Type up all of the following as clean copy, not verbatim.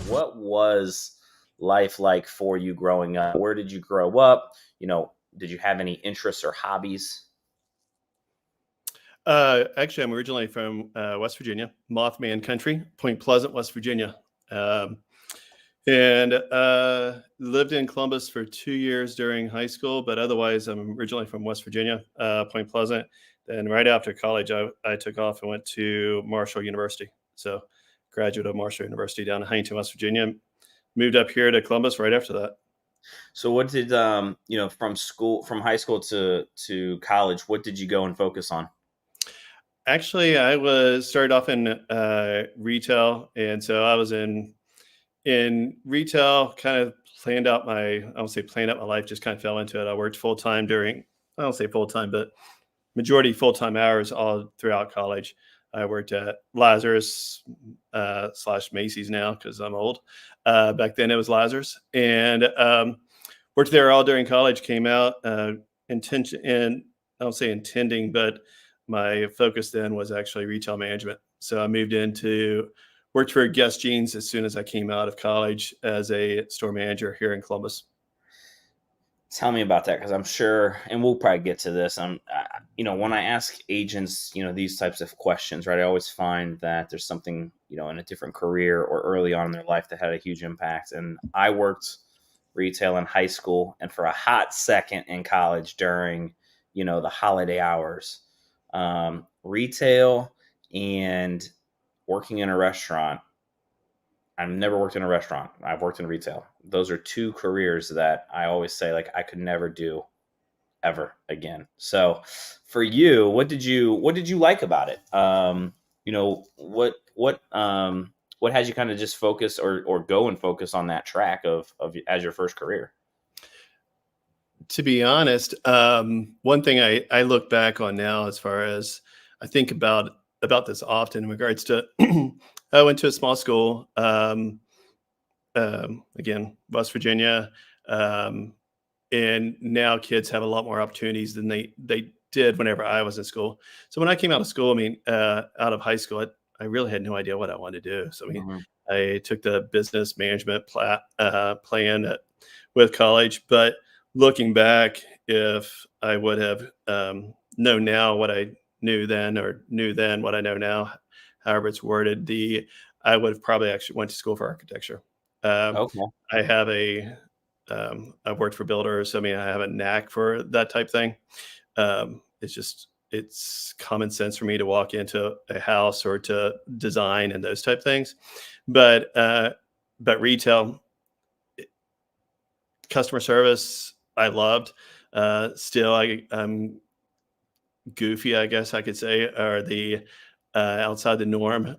what was life like for you growing up? Where did you grow up? Did you have any interests or hobbies? Actually, I'm originally from West Virginia, Mothman Country, Point Pleasant, West Virginia, um, and lived in Columbus for 2 years during high school. But otherwise, I'm originally from West Virginia, Point Pleasant. Then right after college, I took off and went to Marshall University. So, graduate of Marshall University down in Huntington, West Virginia. Moved up here to Columbus right after that. So what did from high school to college, what did you go and focus on? Actually, I was started off in retail, and so I was in retail. Kind of planned out my I don't say planned out my life, just kind of fell into it. I worked full time during I don't say full time, but majority full time hours all throughout college. I worked at Lazarus slash Macy's now because I'm old. Back then it was Lazarus, and worked there all during college. Came out intention and I don't say intending, but my focus then was actually retail management. So I moved into worked for Guess Jeans as soon as I came out of college as a store manager here in Columbus. Tell me about that, because I'm sure, and we'll probably get to this. When I ask agents, these types of questions, right? I always find that there's something, in a different career or early on in their life that had a huge impact. And I worked retail in high school, and for a hot second in college during, the holiday hours, retail and working in a restaurant. I've never worked in a restaurant. I've worked in retail. Those are two careers that I always say, like, I could never do ever again. So for you, what did you like about it? What has you kind of just focus or go and focus on that track of as your first career? To be honest, one thing I look back on now, as far as I think about this often in regards to, I went to a small school, again, West Virginia, um, and now kids have a lot more opportunities than they did whenever I was in school. So when I came out of school, I mean, out of high school, I really had no idea what I wanted to do. So I mean, Mhm. I took the business management plan with college, but looking back, if I would have known now what I knew then, or knew then what I know now, however it's worded, I would have probably actually went to school for architecture. Um, Okay. I have I've worked for builders. So, I mean, I have a knack for that type thing. It's common sense for me to walk into a house or to design and those type things. But, uh, but retail, customer service, I loved. Still, I'm goofy, I guess I could say, or outside the norm.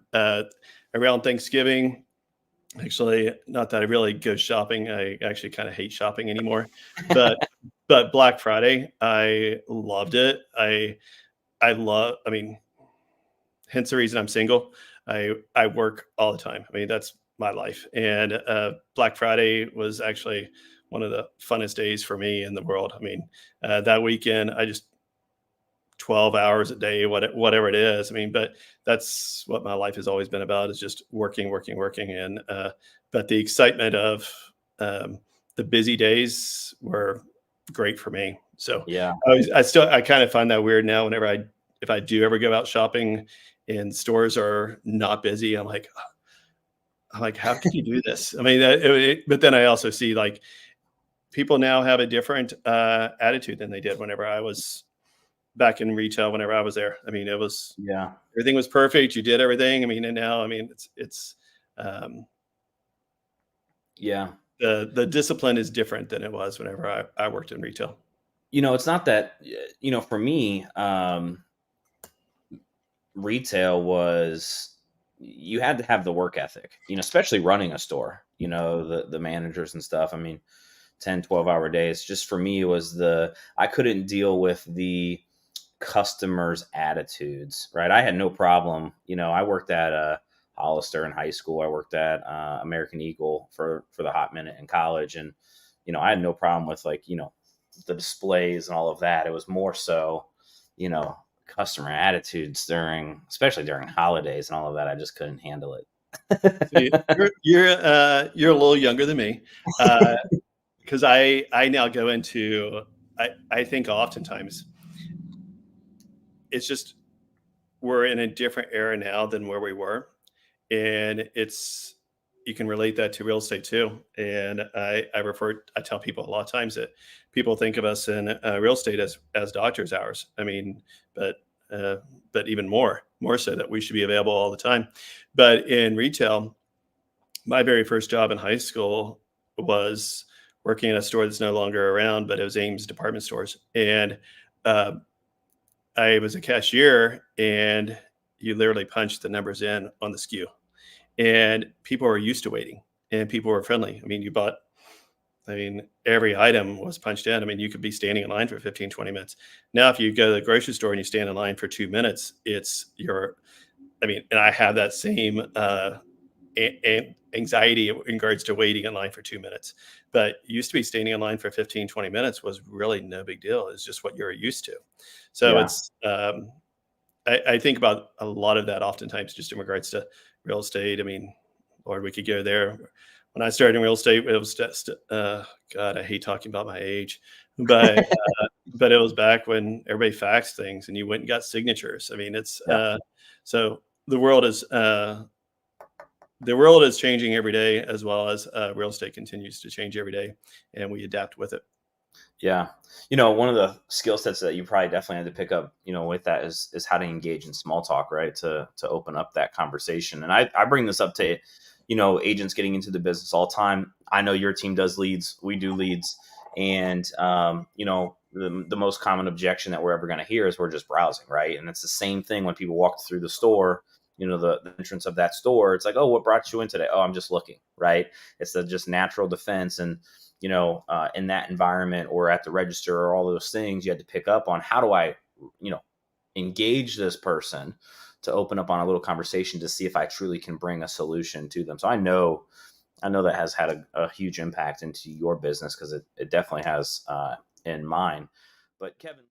Around Thanksgiving, actually, not that I really go shopping. I actually kind of hate shopping anymore. But Black Friday, I loved it. I mean, hence the reason I'm single. I work all the time. I mean, that's my life. And Black Friday was actually one of the funnest days for me in the world. I mean, that weekend, I just 12 hours a day, whatever it is. I mean, but that's what my life has always been about, is just working, working, working. And, but the excitement of um, the busy days were great for me. So Yeah. I kind of find that weird now whenever if I do ever go out shopping and stores are not busy, I'm like, how can you do this? I mean, but then I also see, like, people now have a different attitude than they did whenever I was back in retail, whenever I was there. I mean, Yeah. everything was perfect. You did everything. I mean, and now, I mean, it's um, Yeah. the discipline is different than it was whenever I worked in retail. It's not that, for me, retail was, you had to have the work ethic, especially running a store, the managers and stuff. I mean, 10, 12 hour days. Just for me, it was I couldn't deal with the customers' attitudes, right? I had no problem. I worked at Hollister in high school. I worked at American Eagle for the hot minute in college. And, I had no problem with, like, the displays and all of that. It was more so, customer attitudes especially during holidays and all of that. I just couldn't handle it. See, you're a little younger than me, because I now go into I think oftentimes it's just we're in a different era now than where we were, and it's you can relate that to real estate too. And I tell people a lot of times that people think of us in real estate as doctor's hours. I mean, but uh, but even more so that we should be available all the time. But in retail, my very first job in high school was working in a store that's no longer around, but it was Ames Department Stores, and uh, I was a cashier, and you literally punched the numbers in on the SKU, and people were used to waiting, and people were friendly. I mean, every item was punched in. I mean, you could be standing in line for 15, 20 minutes. Now, if you go to the grocery store and you stand in line for 2 minutes, and I have that same anxiety in regards to waiting in line for 2 minutes. But used to be standing in line for 15, 20 minutes was really no big deal. It's just what you're used to. So Yeah. I think about a lot of that oftentimes just in regards to real estate. I mean, Lord, we could go there. When I started in real estate, it was just, God, I hate talking about my age, but but it was back when everybody faxed things and you went and got signatures. I mean, Yeah. so the world is changing every day, as well as real estate continues to change every day, and we adapt with it. Yeah. One of the skill sets that you probably definitely had to pick up, with that is how to engage in small talk, right? To open up that conversation. And I bring this up to, agents getting into the business all the time. I know your team does leads, we do leads. And, the most common objection that we're ever going to hear is we're just browsing, right? And it's the same thing when people walk through the store, the entrance of that store. It's like, oh, what brought you in today? Oh, I'm just looking, right? It's the just natural defense. And, in that environment or at the register or all those things, you had to pick up on how do I, you know, engage this person to open up on a little conversation to see if I truly can bring a solution to them. So I know that has had a huge impact into your business because it definitely has in mine. But Kevin,